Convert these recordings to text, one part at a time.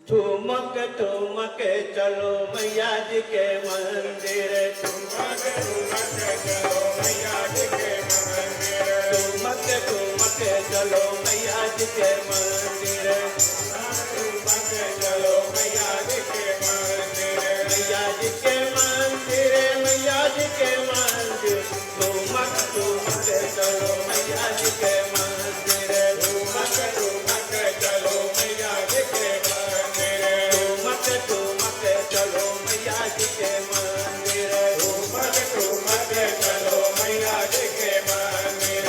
ठुमक ठुमक चलो मैया जी के मंदिर, ठुमक ठुमक चलो मैया जी के मंदिर, ठुमक ठुमक चलो मैया जी के मंदिर, ठुमक चलो मैया जी के मंदिर, मैया जी के मंदिर, मैया जी के मंदिर, ठुमक ठुमक चलो मैया जी के मंदिर, ठुमक ठुमक चलो मैया जी के ठुमक चलो मैया जी के मंदिर, ठुमक ठुमक चलो मैया जी के मंदिर।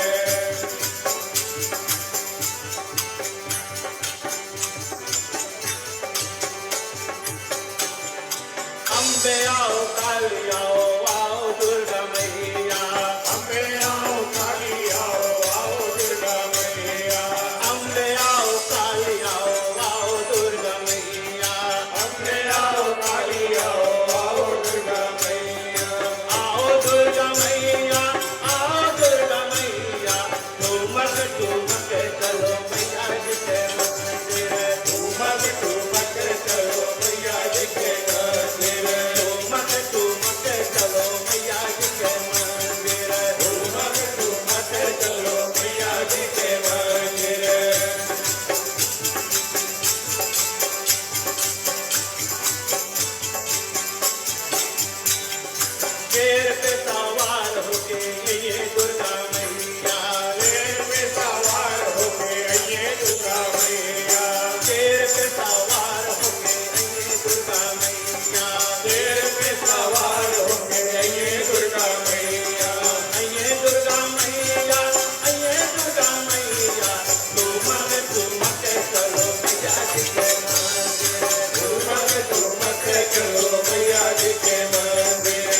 अम्बे आओ काली आओ आओ दुर्गा मैया, अम्बे आओ काली आओ आओ दुर्गा मैया, अम्बे आओ काली आओ आओ दुर्गा मैया, अम्बे आओ काली आओ आओ दुर्गा मैया, आओ दुर्गा मैया, आओ दुर्गा मैया, ठुमक ठुमक चलो मैया जी के मंदिर, ठुमक ठुमक चलो मैया जी के मंदिर, ठुमक ठुमक चलो मैया जी के मंदिर, ठुमक ठुमक चलो मैया जी के मंदिर। शेर पे सवार होके ये दुर्गा मैया, शेर पे सवार होके ये दुर्गा मैया, शेर पे सवार होके ये दुर्गा मैया, शेर पे सवार होके ये दुर्गा मैया, ये दुर्गा मैया, ये दुर्गा मैया, ठुमक ठुमक चलो मैया जी के मंदिर, ठुमक ठुमक चलो मैया जी के मंदिर,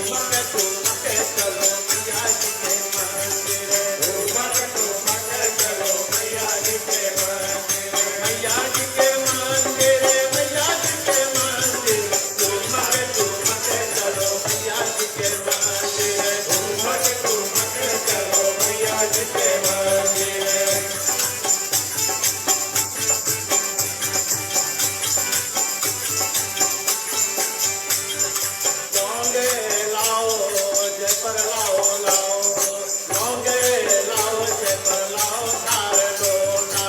ठुमक ठुमक चलो मैया जी के मंदिर, ठुमक ठुमक चलो मैया जी के मंदिर, मैया जी के मंदिर, मैया जी के मंदिर, ठुमक ठुमक चलो मैया जी के मंदिर, ठुमक ठुमक चलो मैया जी के मंदिर। लौंगे लाओ जय पर लाओ लाओ, लौंगे लाओ जय पर लाओ थार लोटा,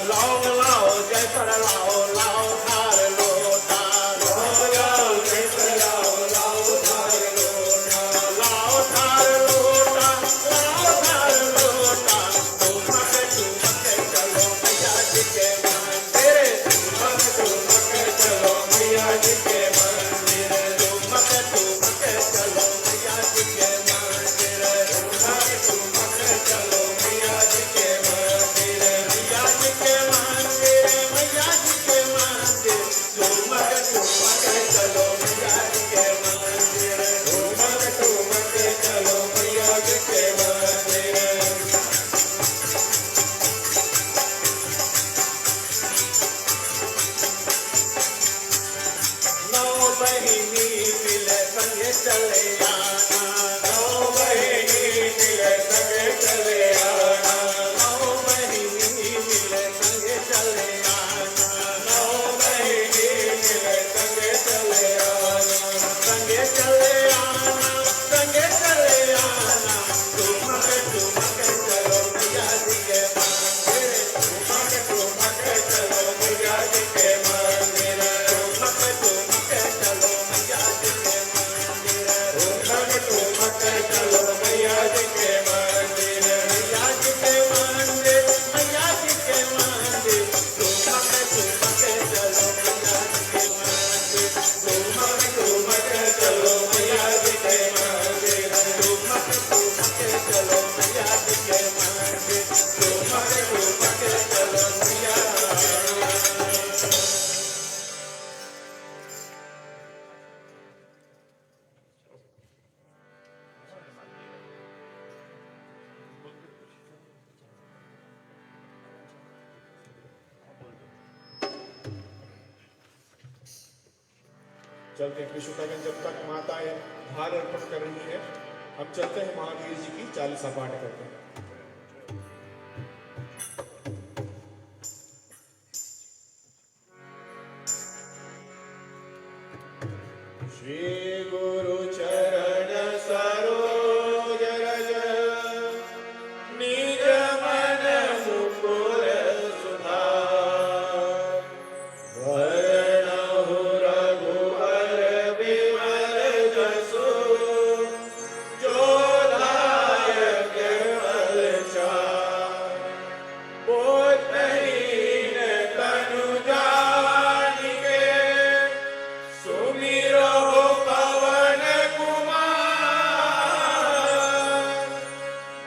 लौंग लाओ जय पर लाओ लाओ थार लोटा, लौंग लाओ जय पर लाओ लाओ थार लोटा, लाओ थार लोटा, लाओ थार लोटा, ठुमक ठुमक चलो मैया जी के मंदिर, ठुमक ठुमक चलो मैया जी के मंदिर, ठुमक ठुमक चलो मैया जी के मंदिर, ठुमक ठुमक चलो मैया जी के मंदिर, मैया जी के मंदिर, मैया जी के मंदिर, ठुमक ठुमक चलो मैया जी के मंदिर, ठुमक ठुमक चलो मैया जी के मंदिर। नौ बहिनी मिले संगे चले आना, नौ बहिनी मिले संगे चले आना, नौ बहिनी मिले संगे चले आना, नौ बहिनी मिले संगे चले आना, संगे चले आना, संगे चले आना, ठुमक ठुमक चलो मैया जी के मंदिर, ठुमक ठुमक चलो मैया जी के मंदिर, ठुमक ठुमक चलो मैया जी के मंदिर, ठुमक ठुमक चलो मैया जी के मंदिर, मैया जी के मंदिर, मैया जी के मंदिर, ठुमक ठुमक चलो मैया जी के मंदिर, ठुमक चलते हैं कृष्ण का जब तक माताएं भार अर्पण कर रही है, हम चलते हैं महावीर जी की चालीसा पाठ करते हैं। श्री गुरु चरण सरोज रज निज मन मुकुर सुधार, वरणहु रघुवर विमल जसु, जो दायक फल चार। पुत्रहीन तनु जानिके, सुमिरो पवन कुमार।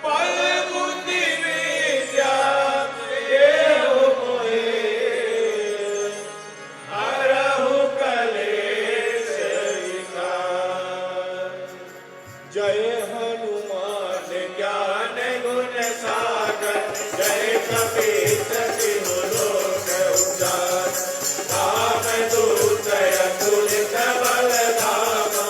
बल बुद्धि विद्या देहु मोहे, हरहु कलेश विकार। जय हनुमान ज्ञान गुण सागर, जय कपीस तिहु लोक उजागर। रामदूत अतुलित बल धामा,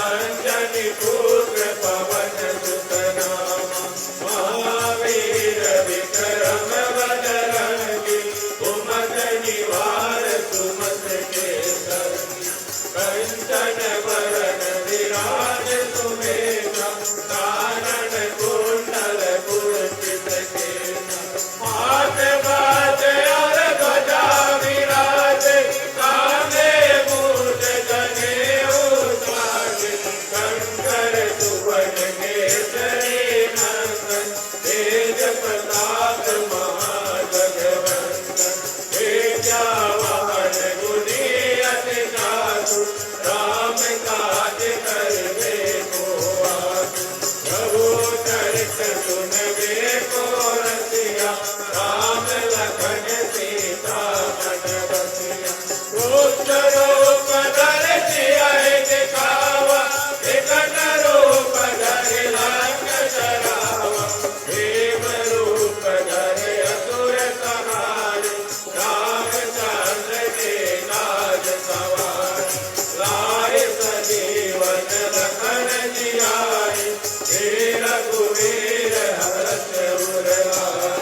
अंजनी पुत्र पवन सुत नामा। महावीर विक्रम बजरंगी, सुमत निवार सुमत के संगी। कंचन वरन विराज सुमेधा, कानन कुंडल कुंचित केसा। हाथ बाजे और ध्वजा विराजे, कांधे मूंज जनेऊ साजे। शंकर सुवन केसरी नंदन, तेज प्रताप महाजगवंदन। विद्यावान गुणी अति चातुर, राम काज करबे को आतुर। प्रभु चरित सुनबे को रसिया, राम लखन सीता मन बसिया। रुद्र रूप धरि सियहि दिखावा, विकट रूप धरि लंक जरावा। भीम रूप धरि असुर संहारे, रामचंद्र के काज सवारे। लाए सजीवन लखन जियाए, हे रघुवीर हरष उर लाए।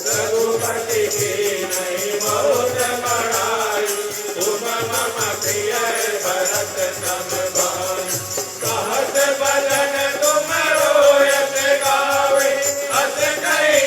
रघुपति कीन्ही बहुत बड़ाई, तुम मम प्रिय भरत सम भाई। कहत बदन तुम रोयत गावे, अस कहि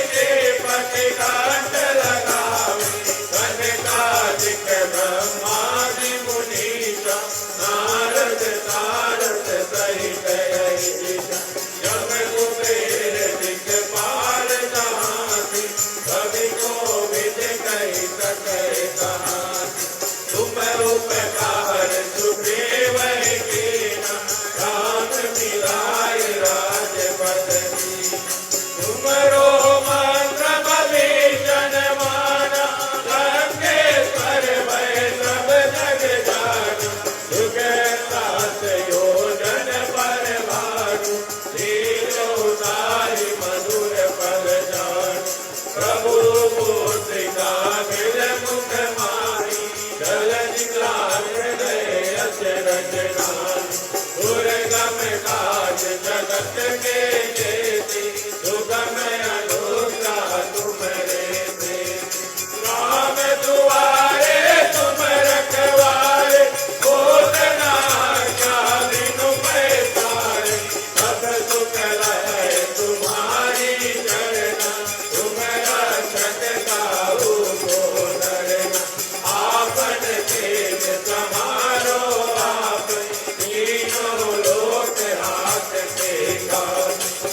पति काट लगावे। कनकादिक ब्रह्मादि मुनीसा, नारद सारद सहित अहिसा। जब कुबेर दिखपाल जहांति, कवि कोविद कहि सकै कहानी। तुम उपकार सुग्रीव कीन्हा, राम मिलाय राजपद दीन्हा। तुमरो मंत्र विभीषण माना, लंकेश्वर भय सब जग जाना। जुग सात योजन पर भानु, लील्यो ताहि मधुर फल जानु। प्रभु मुद्रिका मिल मुख माहि, जलधि लांघ गए अचरज नाहि। दुर्गम काज जगत के जेति, सुगम अनुग्रह तुम्हरे तेति। राम दुआरे तुम रखवारे, होत न आज्ञा बिनु पैसारे। सब सुख लहै तुम्हारी चरना, तुम रक्षक काहू को डरना। आपन तेज समारो आप, तीनों लोक हाथ के काज।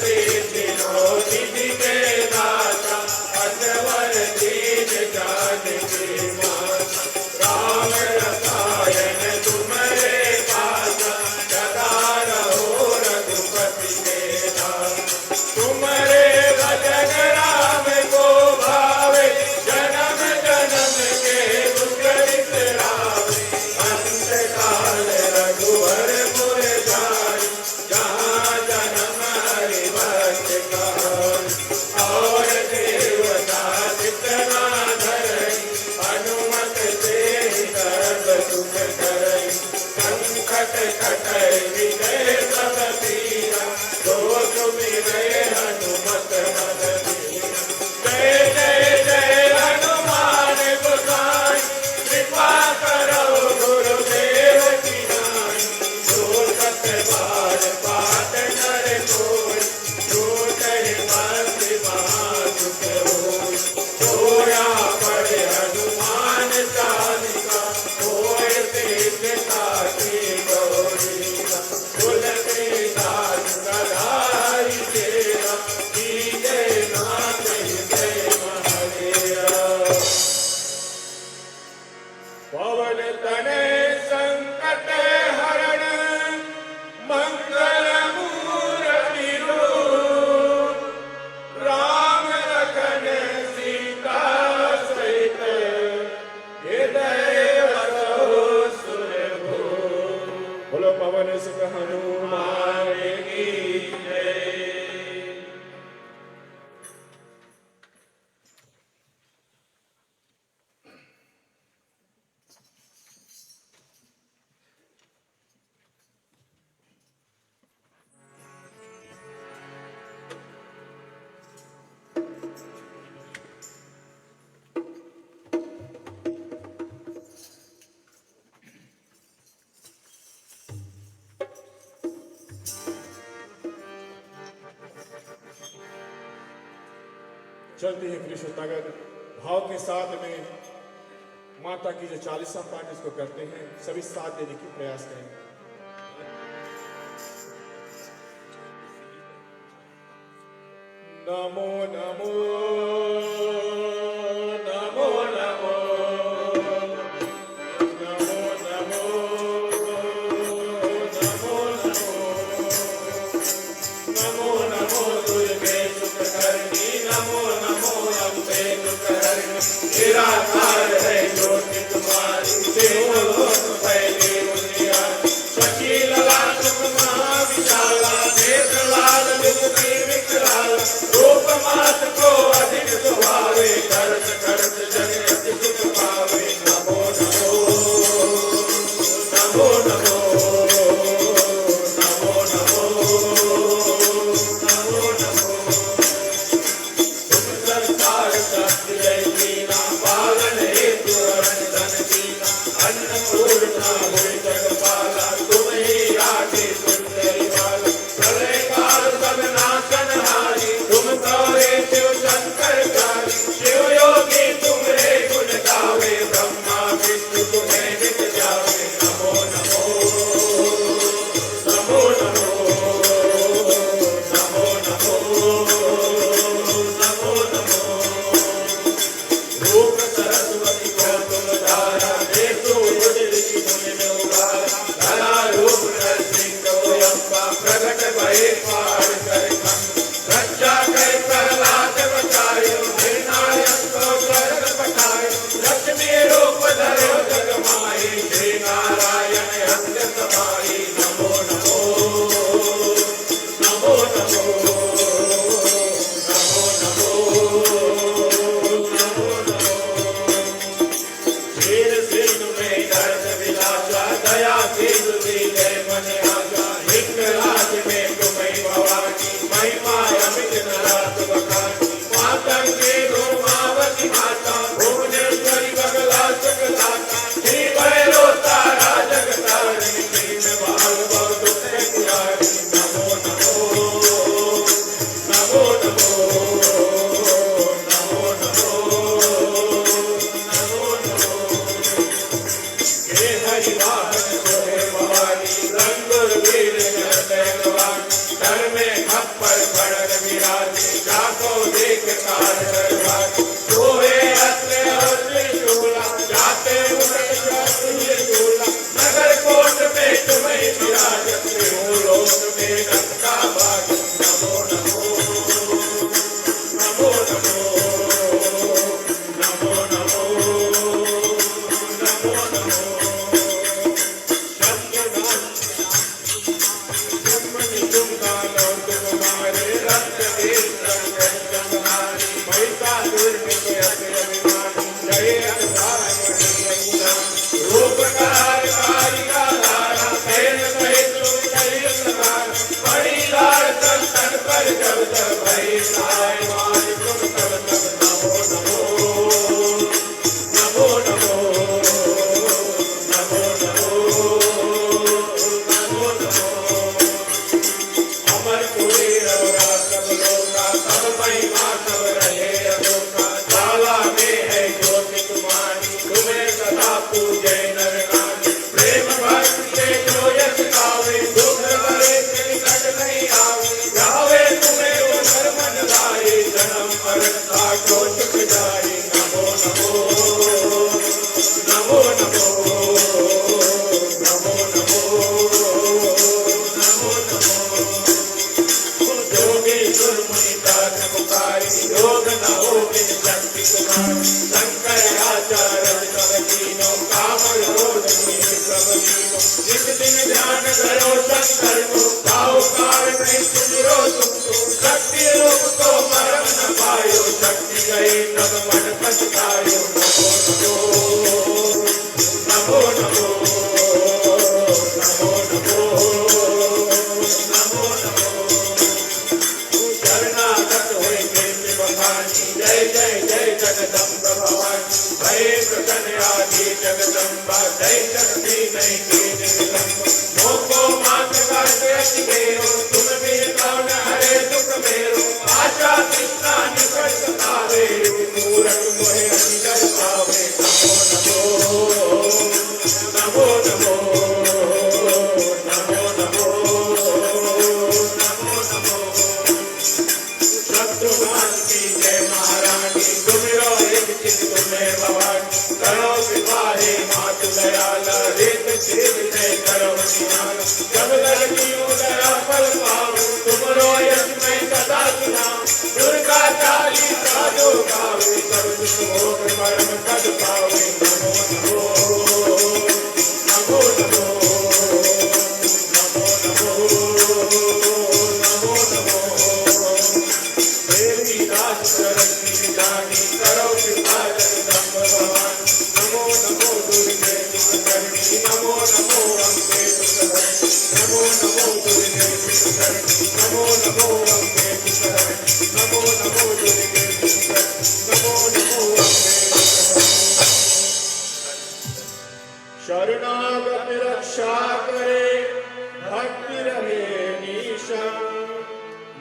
सिद्धियो निधि के दाता असवर दीन जानकी माता राम रसायन तुम्हारे पासा सदा रहो रघुपति के दास तुम्हारे भजन राम को भावे जन्म जन्म के दुख बिसरावे अंत काल रघुवर पुर जाई जहाँ जन्म हरि भक्त कहाई और देवता जितना धरई हनुमत से सर्व सुख करई संकट कटै विजय सब पीरा जो सुमिरै हनुमत बल बीरा जय जय जय हनुमान गोसाई कृपा करो गुरुदेव की नाई जो सत बार पाठ कर कोई जो कहे भक्ति महासुख होई सोया पढ़े हनुमान चालीसा होय सिद्धता की गौरीसा तुलसीदास सदाई तेरा कीजे नाथ हृदय महरेरा पवन तने संकट हरण मंगल मूर्ति रूप राम लखन सीता सहित हृदय बसहु सुरभूप बोलो पवन सुत हनुमान की जय। चलते हैं कृष्ण नगर भाव के साथ में माता की जो 40वां पाठ इसको करते हैं सभी साथ देने की प्रयास करें। नमो नमो नमो नमो नमो नमो नमो नमो नमो नमो दुर्गे सुख करनी नमो नमो अम्बे दुख हरनी निराकार है ज्योति तुम्हारी देवो लोक फैले उजियारी सखी ललाट महाविशाला देश लाल विभूति विकराल रूप मात को अधिक सुभावे करत करत जग अति सुख पावे नमो नमो नमो नमो नमो नमो नमो नमो संसार सत्य जय कीना पालन हेतु अरण धन कीना अन्नपूर्णा हुई जगपाला तुम ही राखे सुंदरी वाला प्रलय काल सब नाशन हारी तुम तोरे शिव शंकर कारी शिव योगी तुमरे गुण गावे ब्रह्मा विष्णु तुम्हें नित जावे नमो नमो नमो नमो नमो नमो नमो नमो रूप सरस्वती को तुम धारा देखो उदर की मुनि में उबारा धरा रूप नरसिंह को अम्बा प्रकट भये पार कर खंड रक्षा कर प्रहलाद बचायो निर्णायक को स्वर्ग पठायो लक्ष्मी रूप धरो जग माई श्री नारायण हस्त समाई नमो नमो नमो नमो नमो नमो शील सिंधु में दर्द विलासा दया सिंधु जय मन आशा हिंग राज में तुम्हें भवानी महिमा अमित नरात बखानी माता के रोमावती माता भुवनेश्वरी बगला सकलाता श्री भैरो तारा जगतारिणी दीन बाल भव दुख पुरारी नमो नमो नमो नमो नमो नमो नमो नमो हे हरि वाहन सोहे भवानी रंगुर वीर जय भवानी घर में खप्पर पड़ दुर्मुनि तात पुकारी योग न हो बिन शक्ति तुम्हारी शंकर आचार्य सब तीनों काम क्रोध सब तीनों जिस दिन ध्यान करो शंकर को पाओ काल नहीं सुनिरो तुम शक्ति रूप को मरम न पायो शक्ति गई तब मन पछतायो नमो नमो नमो नमो नमो नमो शरणागत हुए प्रेम बखानी जय जय जय जगदम्ब भवानी भय प्रसन्न आदि जगदम्बा जय शक्ति नहीं के जगदम्बा मोको मात करते अति घेरो तुम मेरे कौन हरे दुख मेरो आशा तृष्णा निकट सतावे मूरख मोहे अनिदर पावे नमो नमो नमो नमो नमो नमो शत्रुघ्न की जय महारानी तुमरो एक चित तुम्हें भवानी करो कृपा हे मातु दयाल रेत चित जय करो निहाल जब लड़की दया फल पाओ तुमरो यश में सदा सुनाओ दुर्गा चाली साधो गावे सब सुख भोग परम पद पावे नमो नमो नमो नमो नमो नमो नमो नमो देवी दास सरस्वती जानी करो कृपा जगदम्ब भवानी नमो नमो दुर्गे दुष्कर्णी नमो नमो अम्बे दुष्कर्णी नमो नमो दुर्गे दुष्कर्णी नमो नमो अम्बे दुष्कर्णी नमो नमो दुर्गे दुष्कर्णी नमो नमो अम्बे शरणागत रक्षा करे भक्ति रहे निशम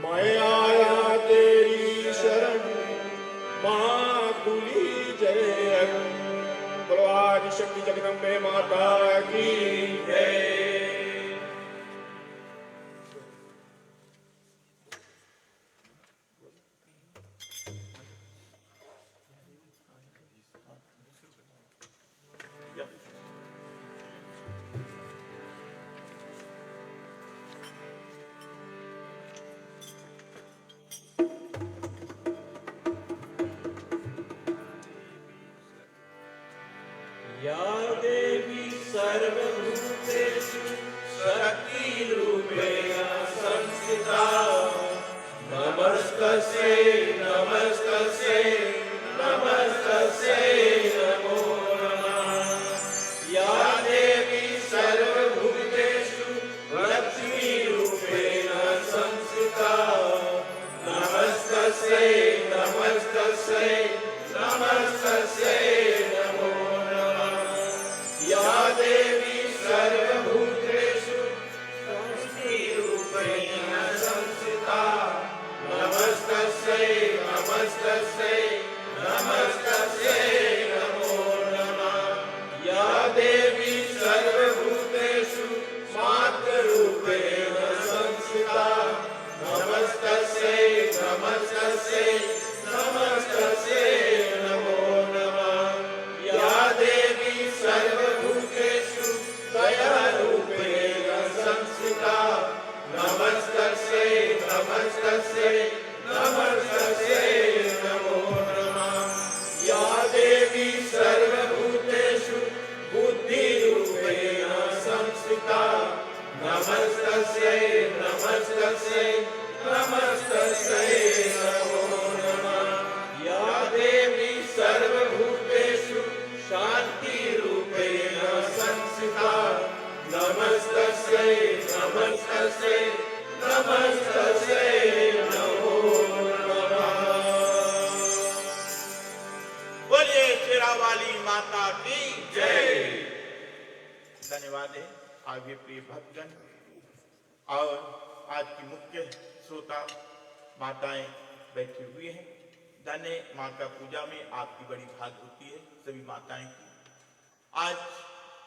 मैं आया तेरी शरण मातुली जय बोलो आदि शक्ति जगदम्बे माता की जय। या देवी सर्वभूतेषु शक्तिरूपेण संस्थिता नमस्तस्यै नमस्तस्यै नमस्तस्यै नमो नमः या देवी सर्वभूतेषु लक्ष्मीरूपेण संस्थिता नमस्तस्यै नमस्तस्यै नमस्तस्यै नमो या देवी सर्वभूतेषु शक्तिरूपेण संस्थिता नमस्तस्यै नमस्तस्यै नमस्तस्यै नमो नमः या देवी सर्वभूतेषु मातृरूपेण संस्थिता नमस्तस्यै नमस्तस्यै नमस्तस्यै नमो नमः या देवी सर्वभूतेषु दयारूपेण संस्थिता नमस्तस्यै नमस्तस्यै नमस्तस्यै नमो नमः या देवी सर्वभूतेषु बुद्धिरूपेण संस्थिता नमस्तस्यै नमस्तस्यै नमस्तस्यै नमो नमः या देवी सर्वभूतेषु शान्तिरूपेण संस्थिता नमस्तस्यै नमस्तस्यै नमस्तस्यै नमो नमः। बोलिए शेरावाली माता की जय। धन्यवाद है आगे प्रिय भक्तगण और आज की मुख्य श्रोता माताएं बैठी हुई हैं। धन्य माँ का पूजा में आपकी बड़ी भाग होती है सभी माताएं की। आज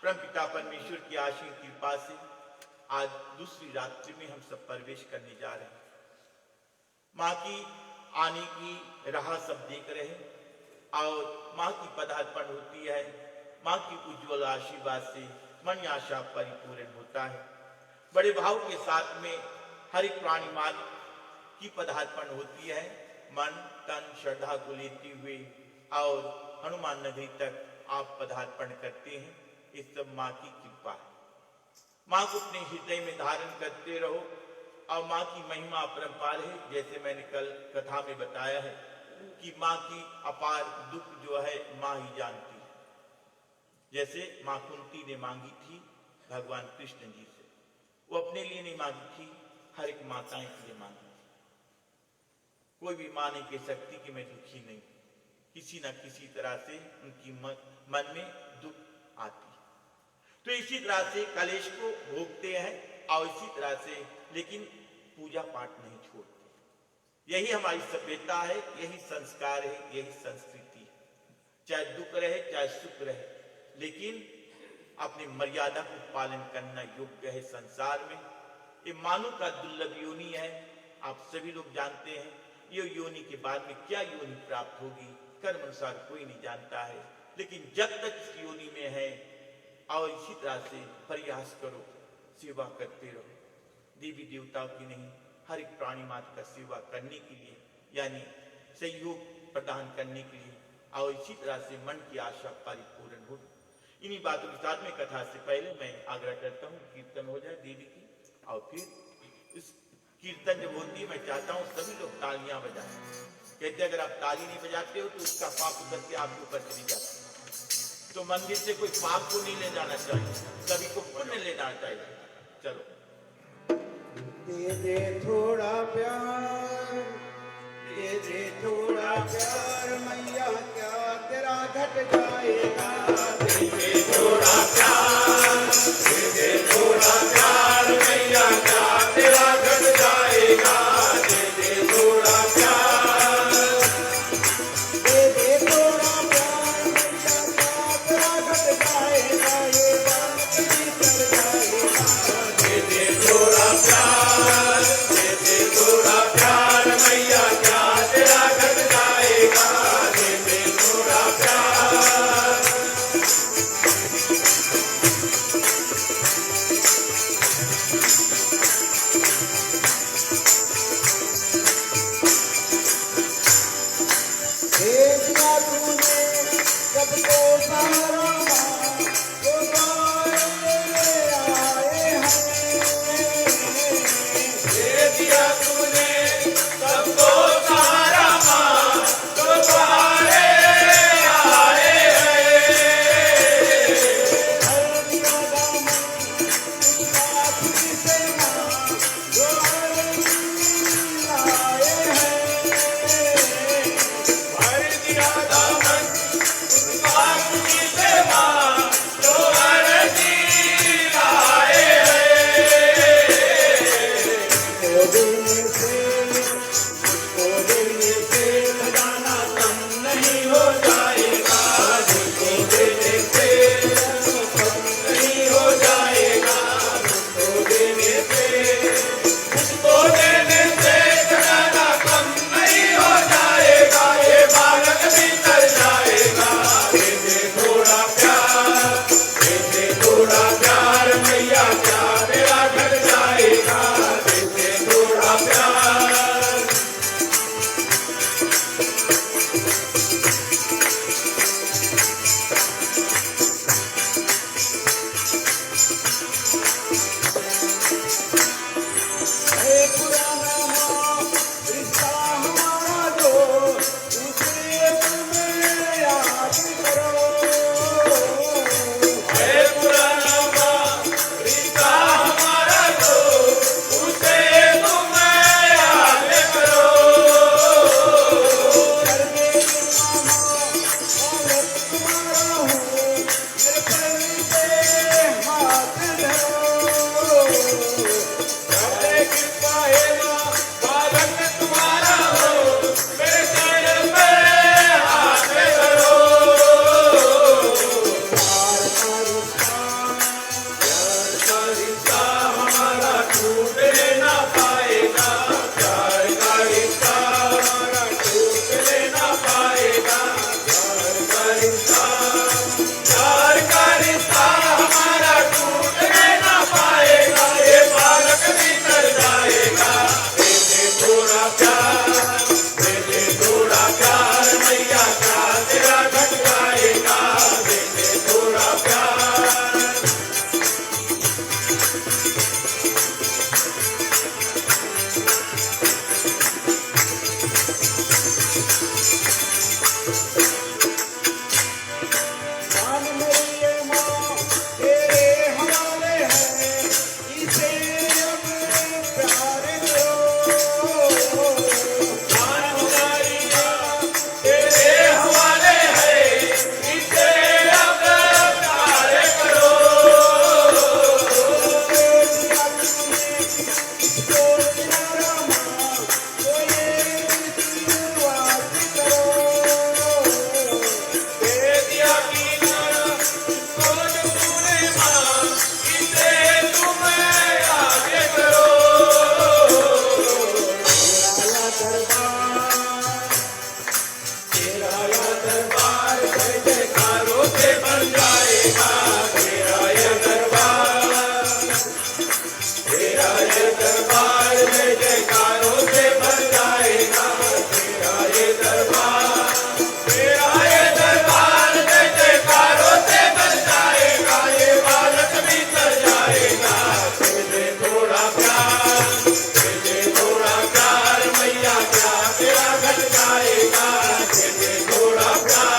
परमपिता परमेश्वर की आशीष कृपा से आज दूसरी रात्रि में हम सब प्रवेश करने जा रहे हैं। माँ की आने की राह सब देख रहे हैं और माँ की पदार्पण होती है। माँ की उज्ज्वल आशीर्वाद से मन आशा परिपूर्ण होता है। बड़े भाव के साथ में हर एक प्राणी मालिक की पदार्पण होती है। मन तन श्रद्धा को लेते हुए और हनुमान नगरी तक आप पदार्पण करते हैं। इस सब माँ की कृपा है। माँ को अपने हृदय में धारण करते रहो और माँ की महिमा अपरंपार है। जैसे मैंने कल कथा में बताया है कि माँ की अपार दुख जो है माँ ही जानती है। जैसे माँ कुंती ने मांगी थी भगवान कृष्ण जी से, वो अपने लिए नहीं मांगी थी, हर एक माताएं के लिए मांगी थी। कोई भी माँ नहीं कह सकती कि मैं दुखी नहीं, किसी न किसी तरह से उनकी मन में दुख आती है। तो इसी तरह से कलेश को भोगते हैं और इसी तरह से लेकिन पूजा पाठ नहीं छोड़ते। यही हमारी सभ्यता है, यही संस्कार है, यही संस्कृति है। चाहे दुख रहे चाहे सुख रहे, लेकिन अपनी मर्यादा को पालन करना योग्य है। संसार में ये मानव का दुर्लभ योनि है। आप सभी लोग जानते हैं ये योनि के बाद में क्या योनि प्राप्त होगी, कर्म अनुसार कोई नहीं जानता है। लेकिन जब तक इस योनि में है और इसी तरह से प्रयास करो, सेवा करते रहो, देवी देवताओं की नहीं, हर एक प्राणी मात्र का सेवा करने के लिए, यानी सहयोग प्रदान करने के लिए, और इसी तरह से मन की आशा परिपूर्ण हो। इन्हीं बातों के साथ में कथा से पहले मैं आग्रह करता हूँ कीर्तन हो जाए देवी की, और फिर इस कीर्तन जब होती है मैं चाहता हूँ सभी लोग तालियां बजाएं। कहते अगर आप ताली नहीं बजाते हो तो उसका पाप उतर के आपके ऊपर चली जाती है। तो मंदिर से कोई पाप को नहीं ले जाना चाहिए, सभी को पुण्य ले जाना चाहिए। चलो। दे दे थोड़ा प्यार, दे दे थोड़ा प्यार मैया, क्या तेरा घट जाएगा। दे दे थोड़ा प्यार, दे दे थोड़ा प्यार मैया, क्या तेरा घट जाएगा। दे दे थोड़ा प्यार, दे दे थोड़ा प्यार मैया, क्या तेरा घट जाएगा। ये बात भी कर जाएगा। दे दे थोड़ा प्यार, दे दे थोड़ा प्यार मैया, क्या तेरा घट जाएगा। दे दे थोड़ा प्यार। प्यार, दे दे थोड़ा प्यार मैया क्या तेरा घट जाएगा, दे दे थोड़ा प्यार। जान मेरी ये माँ तेरे हवाले है, इसे अब प्यार करो। जान हमारी माँ तेरे हवाले है, इसे अब प्यार करो। बेटिया तूने जो प्यारा माँ, तो ये विश्वास करो। दे दिया कीना को जो तूने माँ, इसे तुम आगे करो। तेरा या दरबार, तेरा यह दरबार जय जयकारों से भर जाएगा, तेरा यह दरबार, तेरा यह दरबार जय जयकारों से भर जाएगा, तेरा यह दरबार, तेरा यह दरबार जय जयकारों से भर जाएगा, ये बालक भी तर जाएगा। दे दे थोड़ा प्यार, दे दे थोड़ा प्यार मैया क्या तेरा घट जाएगा, दे दे थोड़ा प्यार।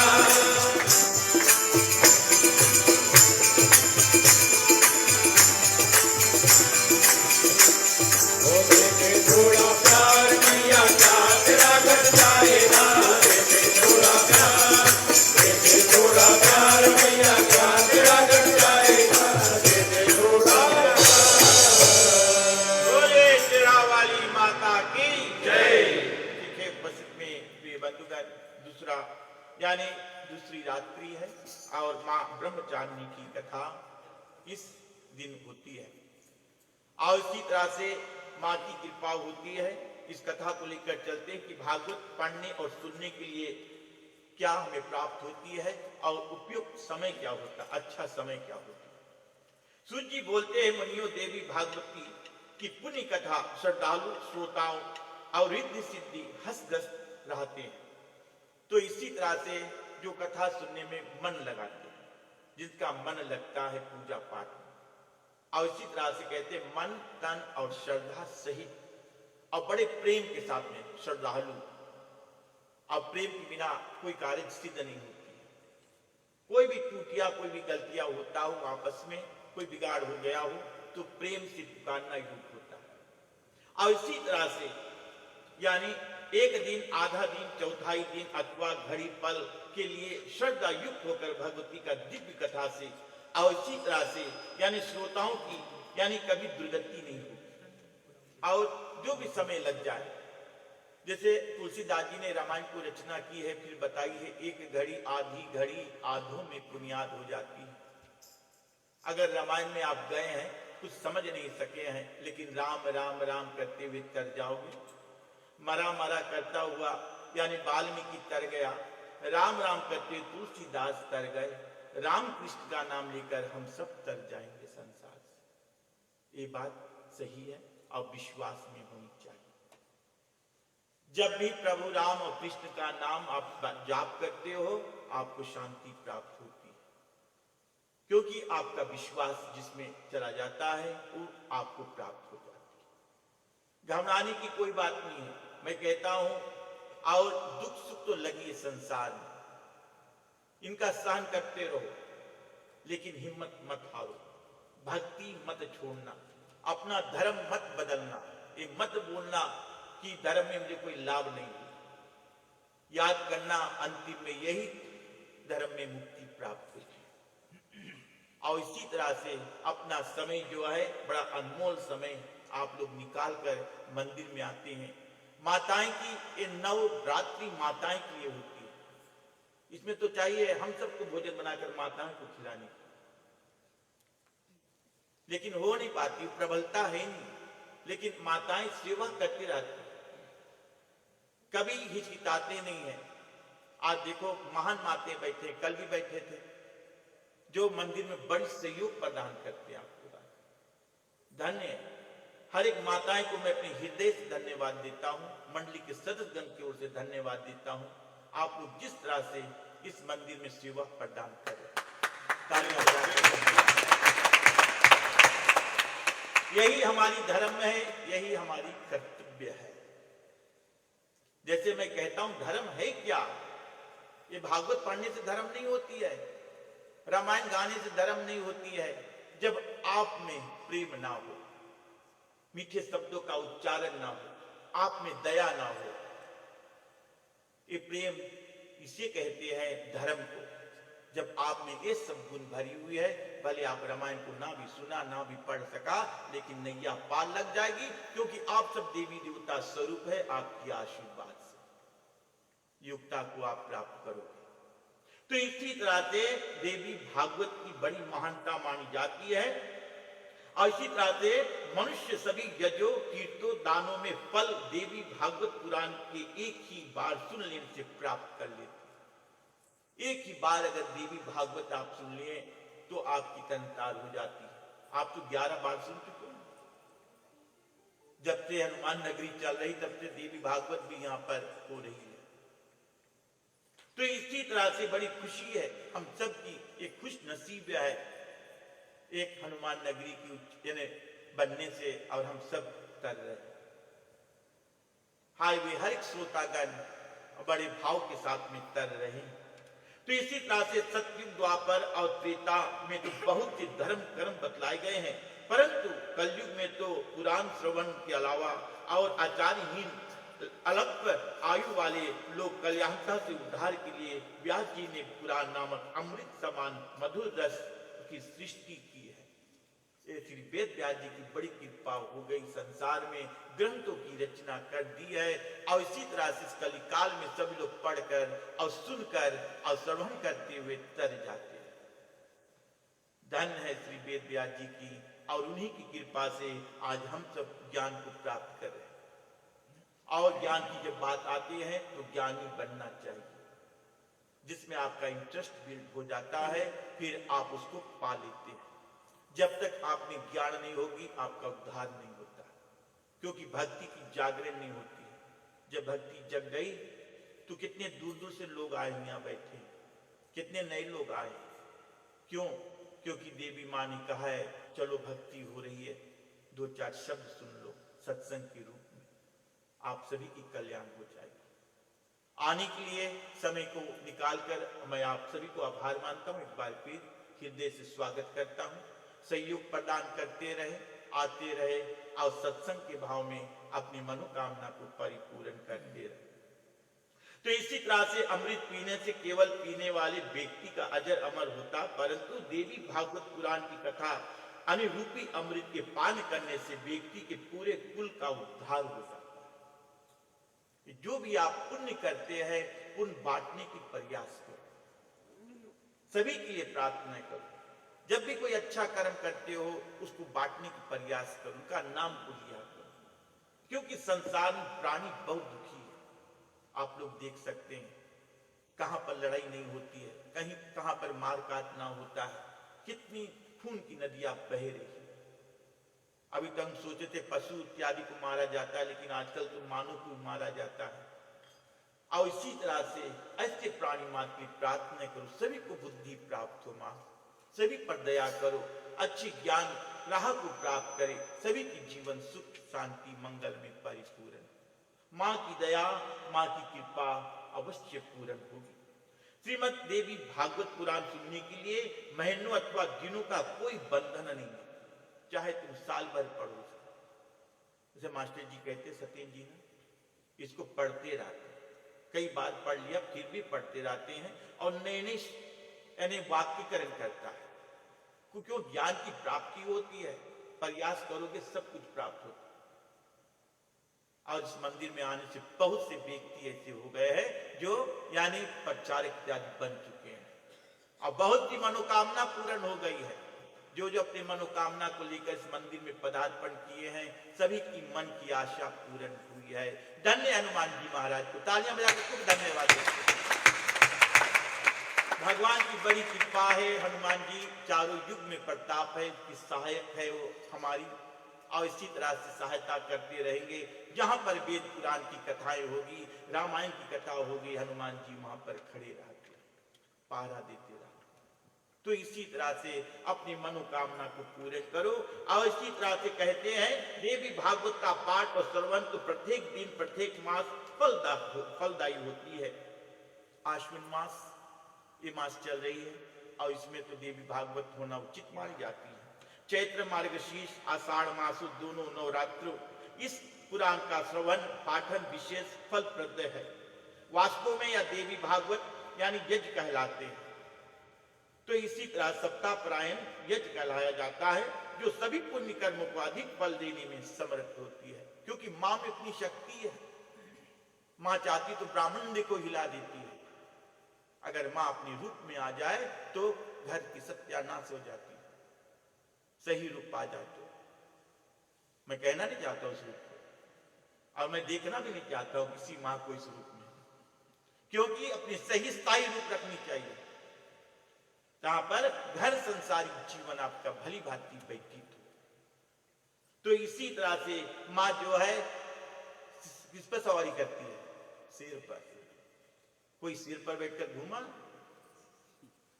ओ दे दे थोड़ा प्यार मैया क्या तेरा घट जाएगा, दे दे थोड़ा प्यार, दे दे थोड़ा प्यार मैया क्या तेरा घट जाएगा, दे दे थोड़ा प्यार। बोले शेरा वाली माता की जय। लिखे बसत में प्रिय बंधुगण, दूसरा यानी दूसरी रात्रि है और माँ ब्रह्मचारिणी की कथा इस दिन होती है और इसी तरह से माँ की कृपा होती है। इस कथा को लेकर चलते हैं कि भागवत पढ़ने और सुनने के लिए क्या हमें प्राप्त होती है और उपयुक्त समय क्या होता है, अच्छा समय क्या होता है। सूत जी बोलते हैं, मुनियों देवी भागवती की पुण्य कथा श्रद्धालु श्रोताओं और रिद्धि सिद्धि हंसग्रस्त रहते हैं। तो इसी तरह से जो कथा सुनने में मन लगाते हैं, जिनका मन लगता है पूजा पाठ में, और इसी तरह से कहते हैं मन तन और श्रद्धा सहित और बड़े प्रेम के साथ में श्रद्धालु। और प्रेम के बिना कोई कार्य सिद्ध नहीं होती है। कोई भी टूटिया कोई भी गलतियां होता हो, आपस में कोई बिगाड़ हो गया हो, तो प्रेम से पुकारना युक्त होता है। और इसी तरह से यानी एक दिन, आधा दिन, चौथाई दिन अथवा घड़ी पल के लिए श्रद्धा युक्त होकर भगवती का दिव्य कथा से और इसी तरह से यानी श्रोताओं की यानी कभी दुर्गति नहीं होती और जो भी समय लग जाए। जैसे तुलसीदास जी ने रामायण को रचना की है, फिर बताई है, एक घड़ी आधी घड़ी आधों में बुनियाद हो जाती है। अगर रामायण में आप गए हैं कुछ समझ नहीं सके हैं, लेकिन राम राम राम करते हुए तर जाओगे। मरा मरा करता हुआ यानी वाल्मीकि तर गया, राम राम करते तुलसीदास तर गए। राम कृष्ण का नाम लेकर हम सब तर जाएंगे संसार से। ये बात सही है और विश्वास में होनी चाहिए। जब भी प्रभु राम और कृष्ण का नाम आप जाप करते हो, आपको शांति प्राप्त होती है, क्योंकि आपका विश्वास जिसमें चला जाता है वो आपको प्राप्त हो जाती है। घबराने की कोई बात नहीं है। मैं कहता हूं और दुख सुख तो लगी है संसार में, इनका सहन करते रहो, लेकिन हिम्मत मत हारो, भक्ति मत छोड़ना, अपना धर्म मत बदलना, ये मत बोलना कि धर्म में मुझे कोई लाभ नहीं हुआ। याद करना अंतिम में यही धर्म में मुक्ति प्राप्त हुई। और इसी तरह से अपना समय जो है बड़ा अनमोल समय आप लोग निकाल कर मंदिर में आते हैं। माताएं की ये नवरात्रि माताएं के लिए होती है। इसमें तो चाहिए हम सबको भोजन बनाकर माताओं को खिलाने की, लेकिन हो नहीं पाती, प्रबलता है नहीं। लेकिन माताएं सेवा करती रहती, कभी हिचकिचाते नहीं है। आज देखो महान माताएं बैठे, कल भी बैठे थे, जो मंदिर में बड़ी सहयोग प्रदान करते हैं। आपको धन्य है। हर एक माताएं को मैं अपने हृदय से धन्यवाद देता हूं, मंडली के सदस्यगण की ओर से धन्यवाद देता हूं। आप लोग जिस तरह से इस मंदिर में सेवा प्रदान कर रहे हैं, तालियां बजाकर। यही हमारी धर्म है, यही हमारी कर्तव्य है। जैसे मैं कहता हूं धर्म है क्या, ये भागवत पढ़ने से धर्म नहीं होती है, रामायण गाने से धर्म नहीं होती है। जब आप में प्रेम ना हो, मीठे शब्दों का उच्चारण ना हो, आप में दया ना हो, ये प्रेम इसे कहते हैं धर्म को। जब आप में ये सब गुण भरी हुई है, भले आप रामायण को ना भी सुना ना भी पढ़ सका, लेकिन नैया पार लग जाएगी, क्योंकि आप सब देवी देवता स्वरूप है। आपकी आशीर्वाद से युक्ता को आप प्राप्त करोगे। तो इसी तरह से देवी भागवत की बड़ी महानता मानी जाती है। और इसी तरह से मनुष्य सभी यजो कीर्तो दानों में फल देवी भागवत पुराण के एक ही बार सुन लेने से प्राप्त कर लेते। एक ही बार अगर देवी भागवत आप सुन लिए तो आपकी तनतार हो जाती है। आप तो 11 बार सुन चुके हैं। जब से हनुमान नगरी चल रही तब से देवी भागवत भी यहाँ पर हो रही है। तो इसी तरह से बड़ी खुशी है हम सब की, एक खुश नसीब है एक हनुमान नगरी की बनने से, और हम सब कर रहे हैं। हाईवे हर एक श्रोतागण बड़े भाव के साथ में कर रहे हैं। तो इसी तरह से सतयुग द्वापर और त्रेता में तो बहुत से धर्म कर्म बतलाए गए हैं, परंतु कलयुग में तो पुराण श्रवण के अलावा और आचार्यहीन अल्प आयु वाले लोग कल्याणता से उद्धार के लिए व्यास जी ने पुराण नामक अमृत समान मधुर रस की सृष्टि की है। श्री वेद व्यास जी की बड़ी कृपा हो गई, संसार में ग्रंथों की रचना कर दी है। और इसी तरह से इस कलिकाल में सभी लोग पढ़कर और सुनकर और श्रवण करते हुए तर जाते हैं। धन है श्री वेद व्यास जी की, और उन्हीं की कृपा से आज हम सब ज्ञान को प्राप्त कर रहे हैं। और ज्ञान की जब बात आती है तो ज्ञानी बनना चाहिए, जिसमें आपका इंटरेस्ट बिल्ड हो जाता है, फिर आप उसको पा लेते हैं। जब तक आप में ज्ञान नहीं होगी आपका उद्धार नहीं होता, क्योंकि भक्ति की जागरण नहीं होती है। जब भक्ति जग गई तो कितने दूर दूर से लोग आए यहाँ बैठे, कितने नए लोग आए। क्यों? क्योंकि देवी माँ ने कहा है चलो भक्ति हो रही है, 2-4 शब्द सुन लो सत्संग के रूप में, आप सभी की कल्याण हो जाएगी। आने के लिए समय को निकालकर मैं आप सभी को आभार मानता हूँ, एक बार फिर हृदय से स्वागत करता हूँ। सहयोग प्रदान करते रहे, आते रहे और सत्संग के भाव में अपनी मनोकामना को परिपूर्ण करते रहे। तो इसी तरह से अमृत पीने से केवल पीने वाले व्यक्ति का अजर अमर होता, परंतु देवी भागवत पुराण की कथा अनुरूपी अमृत के पान करने से व्यक्ति के पूरे कुल का उद्धार हो जाता है। जो भी आप पुण्य करते हैं पुण्य बांटने की प्रयास करो, सभी के लिए प्रार्थना करो। जब भी कोई अच्छा कर्म करते हो उसको बांटने की प्रयास करो, उनका नाम को लिया करो, क्योंकि संसार में प्राणी बहुत दुखी है। आप लोग देख सकते हैं कहां पर लड़ाई नहीं होती है, कहीं कहां पर मार काट ना होता है, कितनी खून की नदियां बह रही है। अभी तो हम सोचे थे पशु इत्यादि को मारा जाता है, लेकिन आजकल तो मानव को मारा जाता है। और इसी तरह से ऐसे प्राणी मात्र की प्रार्थना करो, सभी को बुद्धि प्राप्त हो, मां सभी पर दया करो, अच्छी ज्ञान राह को प्राप्त करे, सभी की जीवन सुख शांति मंगल में परिपूर्ण। मां की दया मां की कृपा अवश्य पूर्ण होगी। श्रीमद् देवी भागवत पुराण सुनने के लिए महीनों अथवा दिनों का कोई बंधन नहीं है, चाहे तुम साल भर पढ़ो। जैसे मास्टर जी कहते सत्येंद्र जी ने, इसको पढ़ते रहते, कई बार पढ़ लिया फिर भी पढ़ते रहते हैं और नए नए यानी वाक्यकरण करता है, क्योंकि ज्ञान की प्राप्ति होती है। प्रयास करोगे सब कुछ प्राप्त होता है। और इस मंदिर में आने से बहुत से व्यक्ति ऐसे हो गए हैं जो यानी प्रचारक इत्यादि बन चुके हैं, और बहुत सी मनोकामना पूर्ण हो गई है। जो जो अपने मनोकामना को लेकर इस मंदिर में पदार्पण किए हैं, सभी की मन की आशा पूर्ण हुई है। धन्य हनुमान जी महाराज को तालियां बजाकर खूब धन्यवाद देते हैं। भगवान की बड़ी कृपा है, हनुमान जी चारों युग में प्रताप है, कि सहायक है वो हमारी। और इसी तरह से सहायता करते रहेंगे। जहां पर वेद पुराण की कथाएं होगी, रामायण की कथा होगी, हनुमान जी वहां पर खड़े रहते, पहरा देते रहो। तो इसी तरह से अपनी मनोकामना को पूरे करो। और इसी तरह से कहते हैं देवी भागवत का पाठ और श्रवण तो प्रत्येक दिन प्रत्येक मास फलदायी होती है। आश्विन मास ये मास चल रही है और इसमें तो देवी भागवत होना उचित मानी जाती है। चैत्र मार्गशीर्ष आषाढ़ मासों दोनों नवरात्रों इस पुराण का श्रवण पाठन विशेष फलप्रद है। वास्तव में यह देवी भागवत यानी यज्ञ कहलाते हैं। तो इसी तरह सप्ताह परायण यज्ञ कहलाया जाता है, जो सभी पुण्य कर्मों को अधिक बल देने में समर्थ होती है। क्योंकि मां में इतनी शक्ति है, मां चाहती तो ब्राह्मण को हिला देती है। अगर मां अपने रूप में आ जाए तो घर की सत्यानाश हो जाती है, सही रूप आ जाए तो। मैं कहना नहीं चाहता उस रूप को, और मैं देखना भी नहीं चाहता हूं किसी मां को इस रूप में, क्योंकि अपनी सही स्थायी रूप रखनी चाहिए, जहां पर घर संसारिक जीवन आपका भली भांति व्यतीत हो। तो इसी तरह से मां जो है किस पर सवारी करती है? सिर पर। कोई सिर पर बैठकर घूमा?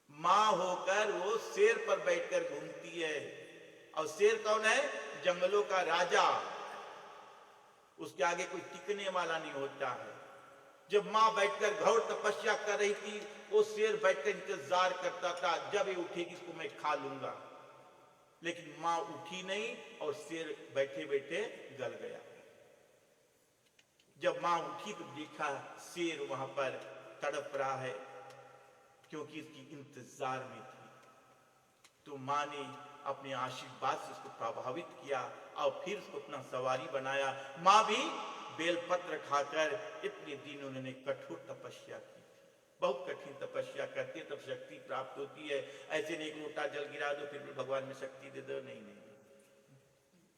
मां होकर वो शेर पर बैठकर घूमती है। और शेर कौन है? जंगलों का राजा। उसके आगे कोई टिकने वाला नहीं होता है। जब मां बैठकर घोर तपस्या कर रही थी, वो शेर बैठकर इंतजार करता था जब ये उठेगी इसको मैं खा लूंगा। लेकिन मां उठी नहीं और शेर बैठे बैठे गल गया। जब मां उठी तो देखा शेर वहां पर तड़प रहा है, क्योंकि इसकी इंतजार में थी। तो मां ने अपने आशीर्वाद से उसको प्रभावित किया और फिर उसको अपना सवारी बनाया। मां भी बेलपत्र खाकर इतने दिन उन्होंने कठोर तपस्या की। बहुत कठिन तपस्या करती है तब शक्ति प्राप्त होती है। ऐसे नहीं एक लोटा जल गिरा दो फिर भगवान में शक्ति दे दो, नहीं नहीं,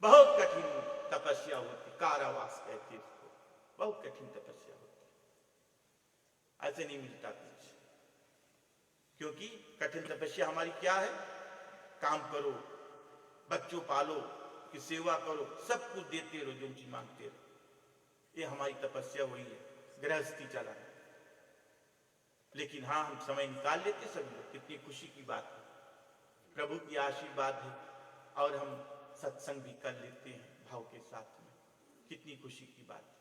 बहुत कठिन तपस्या होती, कारावास कहते हैं इसको। बहुत कठिन तपस्या होती, ऐसे नहीं मिलता कुछ। क्योंकि कठिन तपस्या हमारी क्या है? काम करो, बच्चों पालो, की सेवा करो, सब कुछ देते रहो, जो चीज मांगते रहो। ये हमारी तपस्या हुई है, गृहस्थी चला है। लेकिन हाँ, हम समय निकाल लेते सब लोग, कितनी खुशी की बात है। प्रभु की आशीर्वाद है और हम सत्संग भी कर लेते हैं भाव के साथ में, कितनी खुशी की बात है।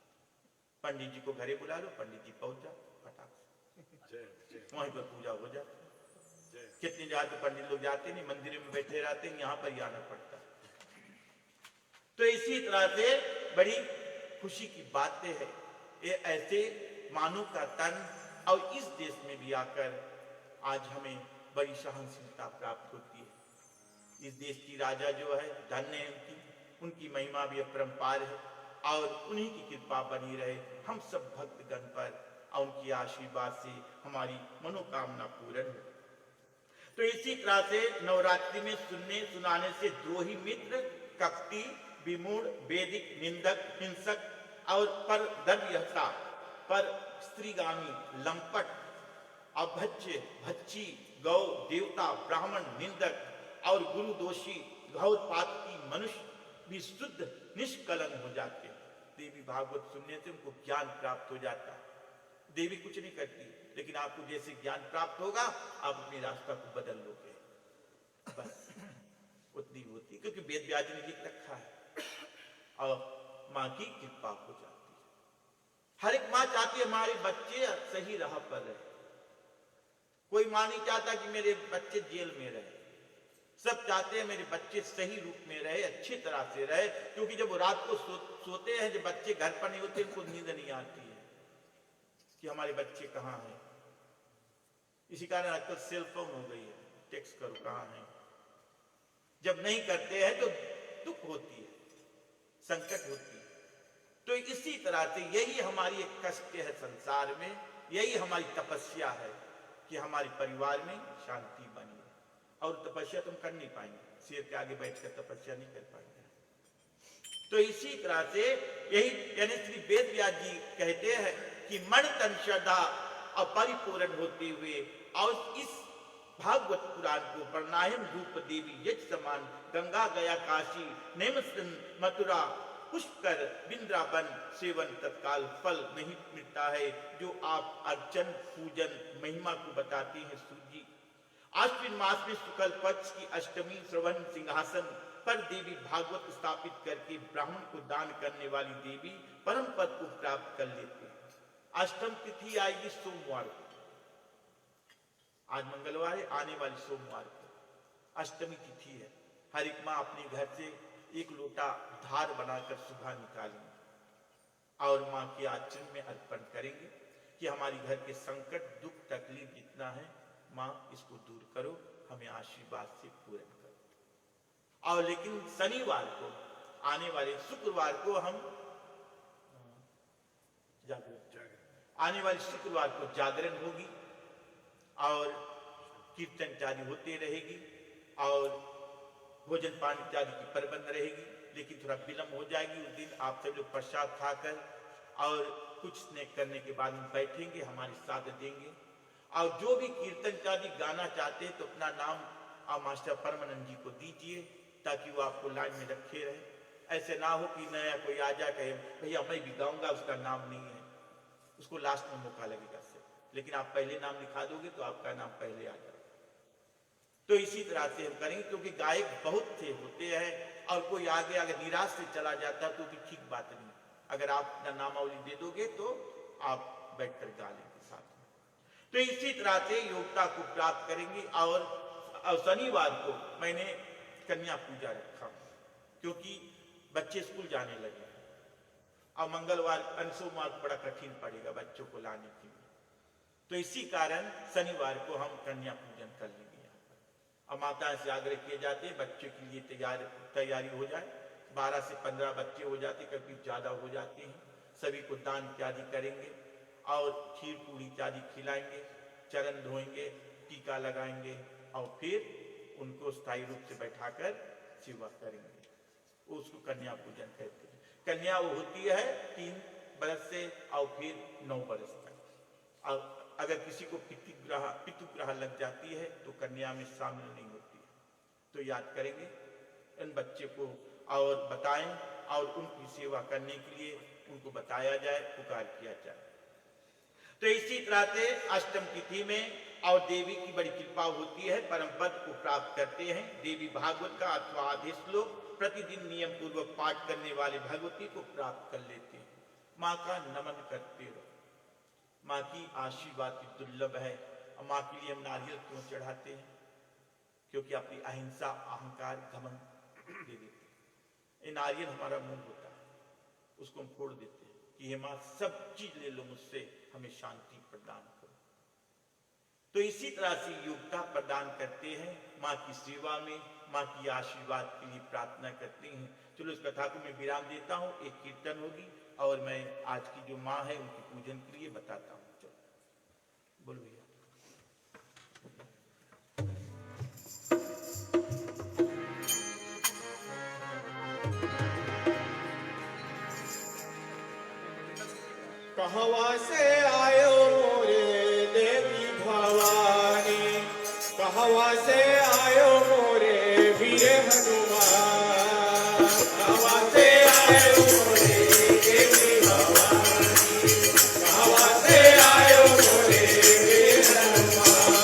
पंडित जी को घरे बुला लो, पंडित जी पहुंच जाओ फटाक से, वहीं पर पूजा हो जाती है। कितनी जगह तो पंडित लोग जाते नहीं, मंदिर में बैठे रहते हैं, यहाँ पर ही आना पड़ता है। तो इसी तरह से बड़ी खुशी की बातें है। ये ऐसे मानव का तन और इस देश में भी आकर आज हमें बड़ी सहनशीलता प्राप्त होती है। इस देश की राजा जो है धन्य है, उनकी महिमा भी अपरंपार है और उन्हीं की कृपा बनी रहे हम सब भक्तगण पर, और उनकी आशीर्वाद से हमारी मनोकामना पूर्ण हो। तो इसी तरह से नवरात्रि में सुनने सुनाने से द्रोही मित्र, कपटी, विमूढ़, वेदिक, निंदक, हिंसक और पर दर्यहता, पर स्त्रीगामी, लंपट, अभज्य, भच्ची, गौ, देवता, ब्राह्मण, निंदक और गुरु दोषी, घोरपातकी मनुष्य भी शुद्ध निष्कलंक हो जाते हैं। देवी भागवत सुनने से उनको ज्ञान प्राप्त हो जाता है। देवी कुछ नहीं करती, लेकिन आपको जैसे ज्ञान प्राप्त होगा आप अपनी रास्ता को बदल लोगे, बस उतनी होती। क्योंकि वेद व्यास ने लिख रखा है और मां की कृपा हो जाती है। हर एक मां चाहती है हमारे बच्चे सही राह पर रहे। कोई मां नहीं चाहता कि मेरे बच्चे जेल में रहे, सब चाहते हैं मेरे बच्चे सही रूप में रहे, अच्छी तरह से रहे। क्योंकि जब वो रात को सोते हैं, जब बच्चे घर पर नहीं होते, उनको नींद नहीं आती है कि हमारे बच्चे कहाँ हैं। इसी कारण आजकल सेल फोन हो गई है, टेक्स्ट करो कहाँ है। जब नहीं करते हैं तो दुख होती है, संकट होती है। तो इसी तरह से यही हमारी एक कष्ट है संसार में, यही हमारी तपस्या है कि हमारे परिवार में शांति बनी है। और तपस्या तुम कर नहीं पाएंगे, शेर के आगे बैठकर तपस्या नहीं कर पाएंगे। तो इसी तरह से यही यानी श्री वेद व्यास जी कहते हैं कि मन तन श्रद्धा और परिपूर्ण होते हुए और इस भागवत पुराण को वर्णायम रूप देवी यज समान गंगा गया काशी नेमसन मथुरा पुष्कर वृंदावन सेवन तत्काल फल नहीं मिलता है। जो आप अर्चन पूजन महिमा को बताते हैं सूजी। आश्विन मास में शुक्ल पक्ष की अष्टमी श्रवण सिंहासन पर देवी भागवत स्थापित करके ब्राह्मण को दान करने वाली देवी परम पद को प्राप्त कर लेते हैं। अष्टम तिथि आएगी सोमवार को, आज मंगलवार है, आने वाली सोमवार को अष्टमी तिथि है। हर एक माँ अपने घर से एक लोटा धार बनाकर सुबह निकालेंगे और माँ के आचरण में अर्पण करेंगे कि हमारी घर के संकट दुख तकलीफ जितना है माँ इसको दूर करो, हमें आशीर्वाद से पूर्ण करो। और लेकिन शनिवार को आने वाले शुक्रवार को हम आने वाले शुक्रवार को जागरण होगी और कीर्तन जारी होते रहेगी और भोजन पानी इत्यादि की प्रबंध रहेगी। लेकिन थोड़ा विलंब हो जाएगी। उस दिन आप सब लोग प्रसाद खाकर और कुछ स्नैक करने के बाद हम बैठेंगे, हमारे साथ देंगे। और जो भी कीर्तन इत्यादि गाना चाहते हैं तो अपना नाम आप मास्टर परमानंद जी को दीजिए ताकि वो आपको लाइन में रखे रहे। ऐसे ना हो कि नया कोई आ जाए कहे भैया मैं भी गाऊंगा, उसका नाम नहीं है, उसको लास्ट में मौका लगेगा से। लेकिन आप पहले नाम लिखा दोगे तो आपका नाम पहले आ जाएगा। तो इसी तरह से हम करेंगे क्योंकि गायक बहुत से होते हैं और कोई आगे अगर निराश से चला जाता तो भी ठीक बात नहीं। अगर आप अपना नामावली दे दोगे तो आप बैठकर गा लेंगे साथ में। तो इसी तरह से योग्यता को प्राप्त करेंगे। और शनिवार को मैंने कन्या पूजा रखा क्योंकि बच्चे स्कूल जाने लगे और मंगलवार सोमवार को बड़ा कठिन पड़ेगा बच्चों को लाने के लिए। तो इसी कारण शनिवार को हम कन्या पूजन कर लेंगे यहाँ पर। और माता से आग्रह किए जाते हैं बच्चों के लिए तैयारी हो जाए। 12 से 15 बच्चे हो जाते, कभी ज्यादा हो जाते हैं। सभी को दान इत्यादि करेंगे और खीर पूरी इत्यादि खिलाएंगे, चरण धोएंगे, टीका लगाएंगे और फिर उनको स्थायी रूप से बैठाकर सेवा करेंगे। उसको कन्या पूजन कहते हैं। कन्या वो होती है 3 बरस से और फिर 9 बरस तक। और अगर किसी को पितृग्रह लग जाती है तो कन्या में शामिल नहीं होती है। तो याद करेंगे इन बच्चे को और बताएं और उनकी सेवा करने के लिए उनको बताया जाए, पुकार किया जाए। तो इसी तरह से अष्टम तिथि में और देवी की बड़ी कृपा होती है, परम पद को प्राप्त करते हैं। देवी भागवत का अथवा आधे श्लोक प्रतिदिन नियम पूर्वक पाठ करने वाले भगवती को प्राप्त कर लेते हैं। माँ का नमन करते रहो। माँ की आशीर्वाद की दुर्लभ है। और माँ के लिए हम नारियल क्यों चढ़ाते हैं? क्योंकि अपनी अहिंसा अहंकार घमंड दे देते हैं। ये नारियल हमारा मुंह होता है, उसको हम फोड़ देते हैं कि हे माँ सब चीज ले लो मुझसे, हमें शांति प्रदान करो। तो इसी तरह से योग्यता प्रदान करते हैं माँ की सेवा में, माँ की आशीर्वाद के लिए प्रार्थना करते हैं। चलो इस कथा को मैं विराम देता हूँ। एक कीर्तन होगी और मैं आज की जो माँ है उनके पूजन के लिए बताता हूँ। चलो बोल भैया। कहवा से आयो मोरे देवी भवानी, कहवा से आयो मोरे वीर हनुमान। कहवा से आयो मोरे देवी भवानी, कहवा से आयो मोरे वीर हनुमान।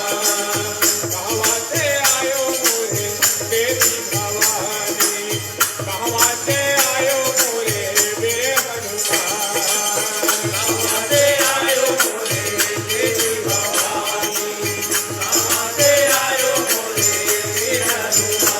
कहवा से आयो मोरे देवी भवानी, कहवा से आयो मोरे वीर हनुमान।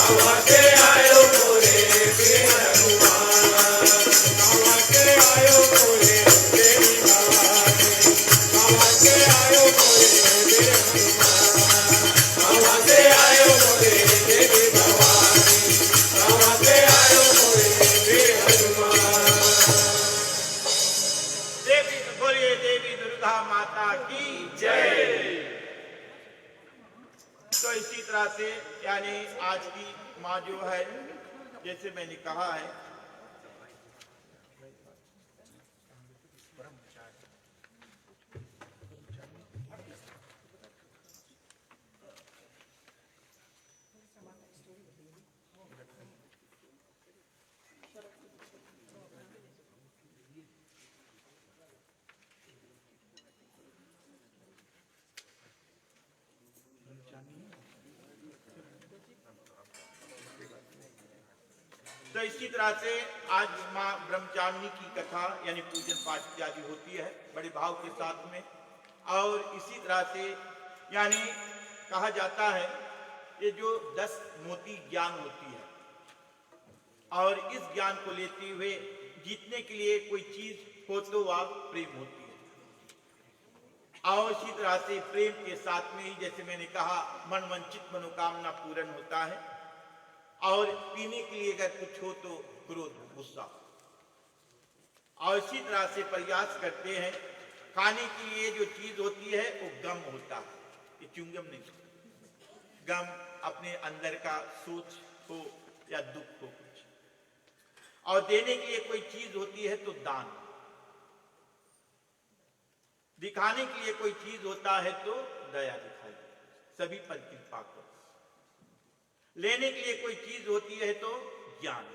गावा के आयो मोरे वीर हनुमान, गावा के आयो मोरे देवी भवानी, गावा के आयो मोरे वीर हनुमान, गावा के आयो मोरे देवी भवानी, गावा के आयो मोरे वीर हनुमान। देवी बोलिए देवी दुर्गा माता की जय। तो इसी तरह से यानी आज की माँ जो है, जैसे मैंने कहा है, तो इसी तरह से आज माँ ब्रह्मचारिणी की कथा यानी पूजन पाठ इत्यादि होती है बड़े भाव के साथ में। और इसी तरह से यानी कहा जाता है ये जो 10 मोती ज्ञान होती है, और इस ज्ञान को लेते हुए जीतने के लिए कोई चीज हो तो वह प्रेम होती है। और इसी तरह से प्रेम के साथ में ही जैसे मैंने कहा मन वंचित मनोकामना पूर्ण होता है। और पीने के लिए अगर कुछ हो तो क्रोध गुस्सा। और इसी तरह से प्रयास करते हैं खाने के लिए जो चीज होती है वो गम होता है, ये च्युइंगम नहीं, गम अपने अंदर का सोच हो या दुख हो कुछ। और देने के लिए कोई चीज होती है तो दान, दिखाने के लिए कोई चीज होता है तो दया दिखाई, सभी पर कृपा करो। लेने के लिए कोई चीज होती है तो ज्ञान,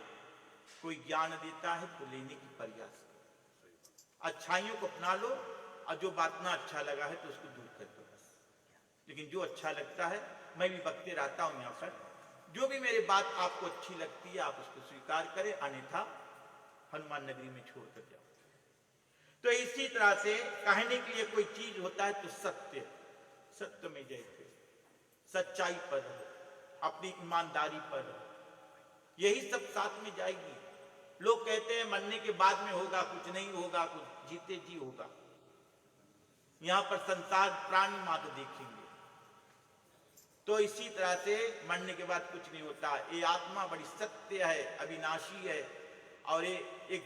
कोई ज्ञान देता है तो लेने की प्रयास करो। अच्छाइयों को अपना लो और जो बात ना अच्छा लगा है तो उसको दूर कर दो बस। लेकिन जो अच्छा लगता है, मैं भी बकते रहता हूं यहाँ पर, जो भी मेरी बात आपको अच्छी लगती है आप उसको स्वीकार करें, अन्यथा हनुमान नगरी में छोड़ कर जाओ। तो इसी तरह से कहने के लिए कोई चीज होता है तो सत्य, सत्य में जयते, सच्चाई पर रहो, अपनी ईमानदारी पर रहो, यही सब साथ में जाएगी। लोग कहते हैं मरने के बाद में होगा, कुछ नहीं होगा, कुछ जीते जी होगा। यहां पर संसार प्राणी मात्र देखेंगे। तो इसी तरह से मरने के बाद कुछ नहीं होता। ये आत्मा बड़ी सत्य है, अविनाशी है, और ये एक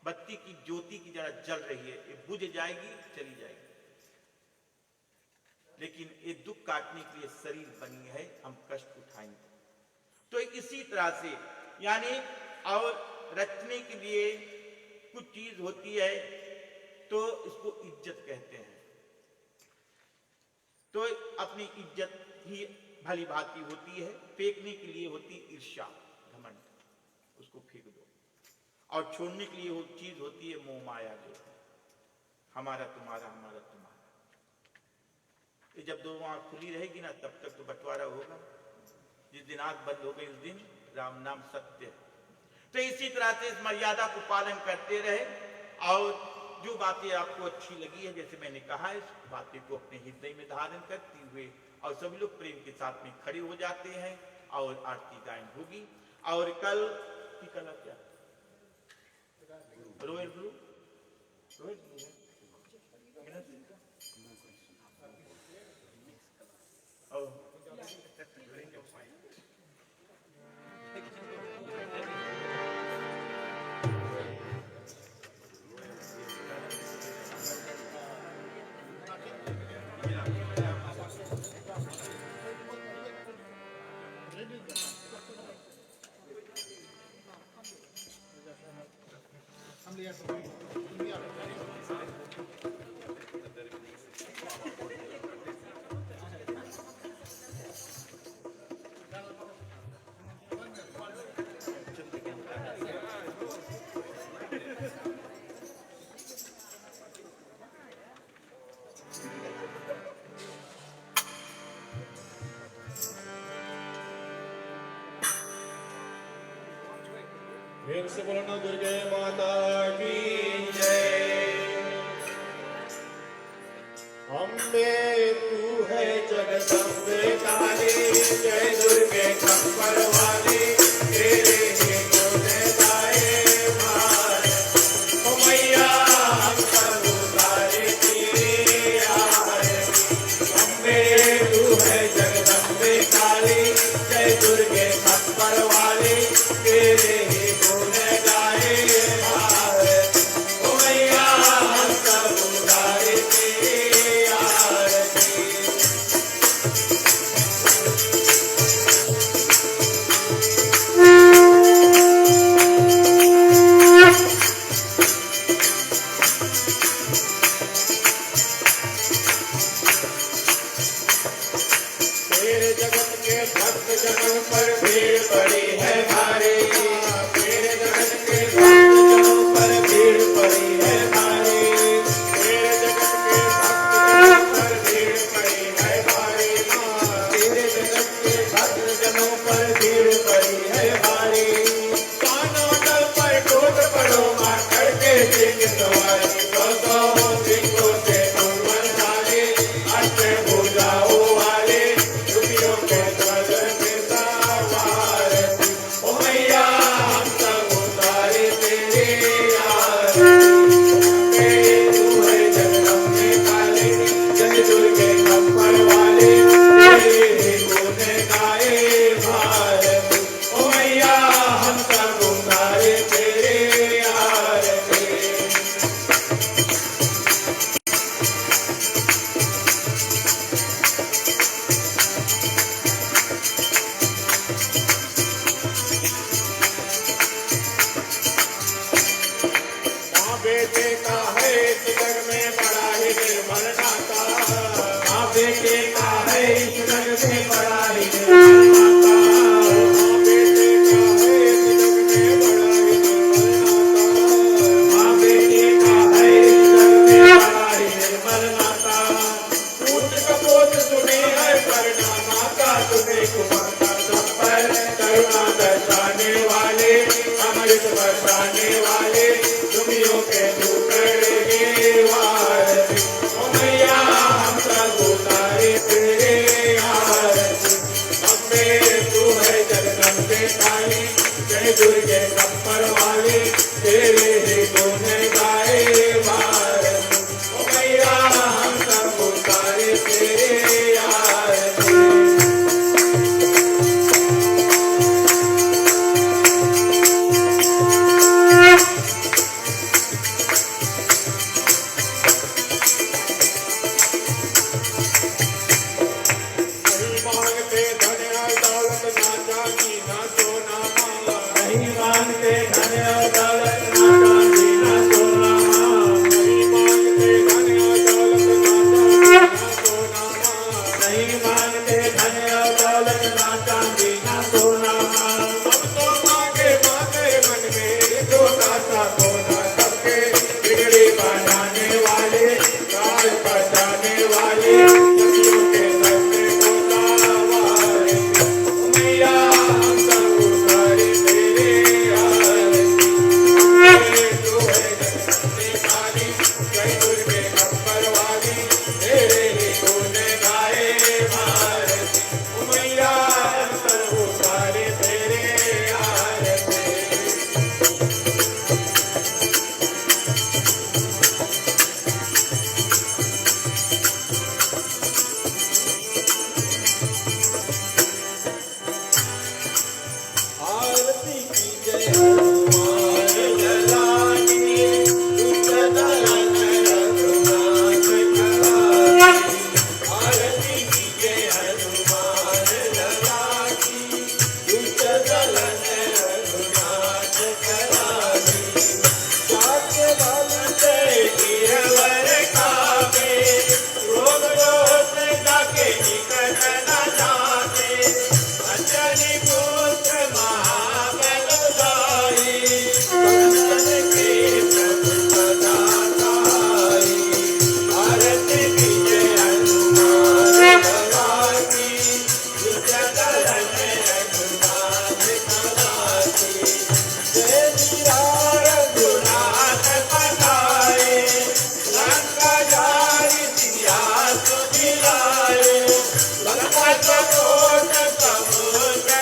बत्ती की ज्योति की तरह जल रही है, ये बुझ जाएगी चली जाएगी। लेकिन ये दुख काटने के लिए शरीर बनी है, हम कष्ट उठाएंगे। तो इसी तरह से यानी और रखने के लिए कुछ चीज होती है तो इसको इज्जत कहते हैं। तो अपनी इज्जत ही भली भांति होती है, फेंकने के लिए होती ईर्ष्या घमंड, उसको फेंक दो। और छोड़ने के लिए वो चीज होती है मोह माया, जो हमारा तुम्हारा हमारा तुम्हारा। ये जब दो आंख खुली रहेगी ना तब तक तो बंटवारा होगा। जिस दिन आंख बंद हो गई उस दिन राम नाम सत्य है। तो इसी तरह से इस मर्यादा को पालन करते रहे, और जो बातें आपको अच्छी लगी है, जैसे मैंने कहा, इस बातें को अपने हृदय में धारण करते हुए और सभी लोग प्रेम के साथ में खड़े हो जाते हैं और आरती गायन होगी। और कल की कला क्या रोयल ब्लू, रोयल ब्लू फिर से बोलना दुर्गे माता की जय। अम्बे तू है जगदम्बे काली, जय दुर्गे खप्पर जनों पर भीड़ पड़ी है भारी, मेरे जगत के भक्त जनों पर भीड़ पड़ी है भारी, मेरे जगत के भक्त जनों पर भीड़ पड़ी है भारी, मेरे जगत के भक्त जनों पर भीड़ पड़ी है भारी। कानों तल पर टूट पड़ो मार करके सिंह सवारी, सौ सिंहों से तुम सारे अष्ट भुजाओं वाले दुनियों के ध्वज के सवार। ओ मैया हम सब उतारे तेरे यार, तू है जगदम्बे काले जग दुर्गे कंपर वाले, तेरे गुण गाए भारत। ओ मैया हम सब उतारे तेरे यार। माँ बेटे का है इस जग में बड़ा ही निर्मल नाता, माँ बेटे का है इस जग में बड़ा ही निर्मल नाता, माँ बेटे का है इस जग में बड़ा ही निर्मल नाता, माँ बेटे का है इस जग में बड़ा ही निर्मल नाता। पूत कपोत सुने है करना माता तुम्हें कुमाता, सब पर करुणा दर्शाने वाले अमृत बरसाने वाले दुनियों के टुकड़े वार। ओ मैया हम सब उतारे तेरे यार, अम्बे तू है जगदम्बे काली जय दुर्गे कंपर वाले, तेरे ही गुण गाए वार। ओ मैया हम सब उतारे तेरे यार। नहीं मांगते धन और दौलत ना चांदी ना सोना, नहीं मांगते धन और दौलत ना चांदी ना सोना, नहीं मांगते धन और दौलत ना चांदी ना सोना, नहीं मांगते धन और दौलत ना चांदी ना सोना। अब तो मांगे मांगे मन में जो दाता कोना, सबके बिगड़ी बनाने वाले काज बचाने वाले सखियों के सत्य को सवार। मैया हम सब उतारे तेरे यार, तू है जगदम्बे काली जय दुर्गे कंपर वाली, तेरे ही गुण गाए भारत। मैया हम सब उतारे तेरे यार। आरती की जय हनुमान जलानी, दुष्ट दलन रघुनाथ करानी। आरती की जय हनुमान जलानी, दुष्ट दलन रघुनाथ करानी। जाके बनते गिरवर काबे, रोग दोष जाके निकट न जाते, अंजनी पुत्र महाबलदाई, भक्तन के प्रभु सदा सहाई। आरती की जय हनुमान जलानी, दुष्ट दलन रघुनाथ करानी। जय सिया रघुनाथ पधारे, लंका जारी सिया सुधिलाए, लंका चकोर समुद्र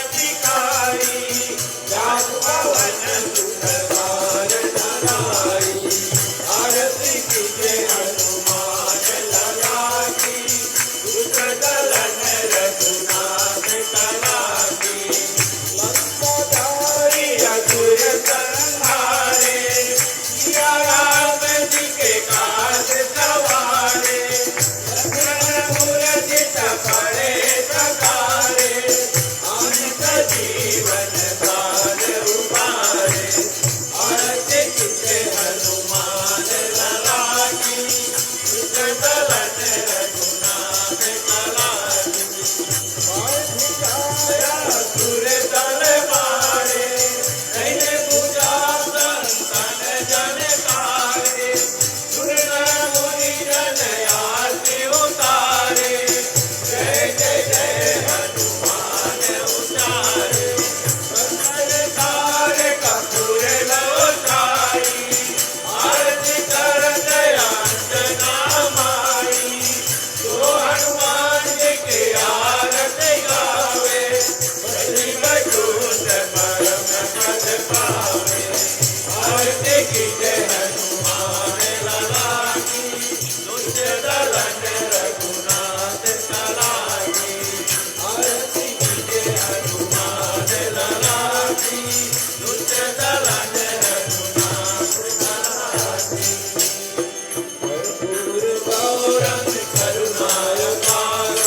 परम पद पावे। आरती कीजे हनुमान लला की, दुष्ट दलन रघुनाथ कला की। आरती कीजे हनुमान लला की, दुष्ट दलन रघुनाथ कला की। कर्पूर गौरम करुणावतारम,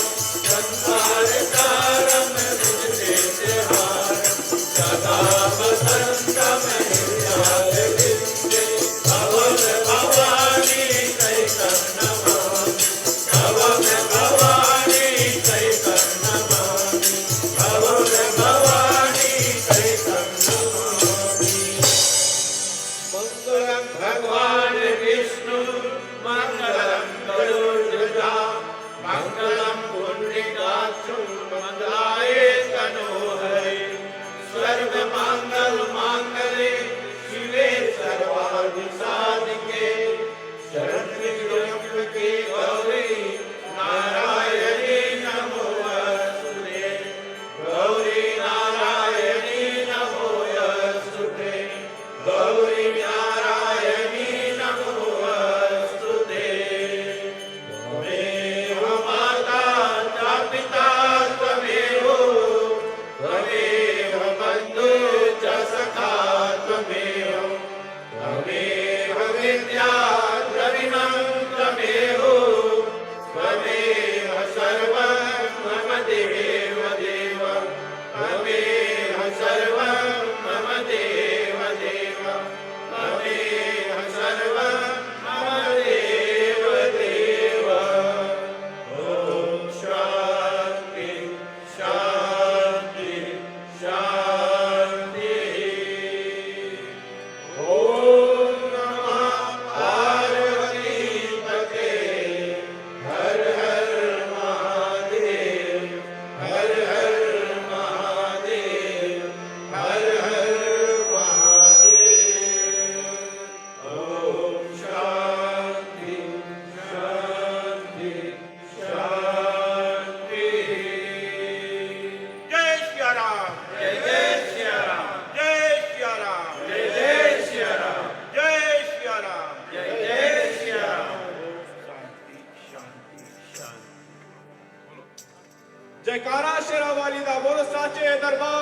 संसार सारम भुजगेन्द्रहारम, सदा वसंतम हृदयारविंदे। भवम भवानी सहितं नमामि, भवम भवानी सहितं नमामि, भवम भवानी सहितं नमामि। मंगलम भगवान विष्णु, मंगलम गरुड़ध्वजा, मंगलम पुंडरीकाक्षं, मंगलाय तनोहरे। सर्व मंगल मांगल्ये शिवे सर्वार्थ साधिके, शरण्ये गौरी नारायणी नमोस्तुते। गौरी नारायणी नमोस्तुते, गौरी नारायणी नमोस्तुते। त्वमेव माता च पिता त्वमेव, त्वमेव बन्धु च सखा त्वमेव, त्वमेव विद्या द्रविणं त्वमेव, त्वमेव सर्वं मम देव देव, त्वमेव सर्वं मम देव देव, त्वमेव सर्वं मम देव देव। ॐ शान्ति शान्ति शान्ति। ॐ नमः पार्वतीपते, हर हर महादेव, हर हर महादेव, हर हर महादेव। ॐ शान्ति शान्ति शान्ति। जय श्री राम, जय जय श्री राम, जय श्री राम, जय जय श्री राम, जय श्री राम, जय जय श्री राम। शांति शांति शांति। जयकारा शेरा वाली दा, बोलो साचे दरबार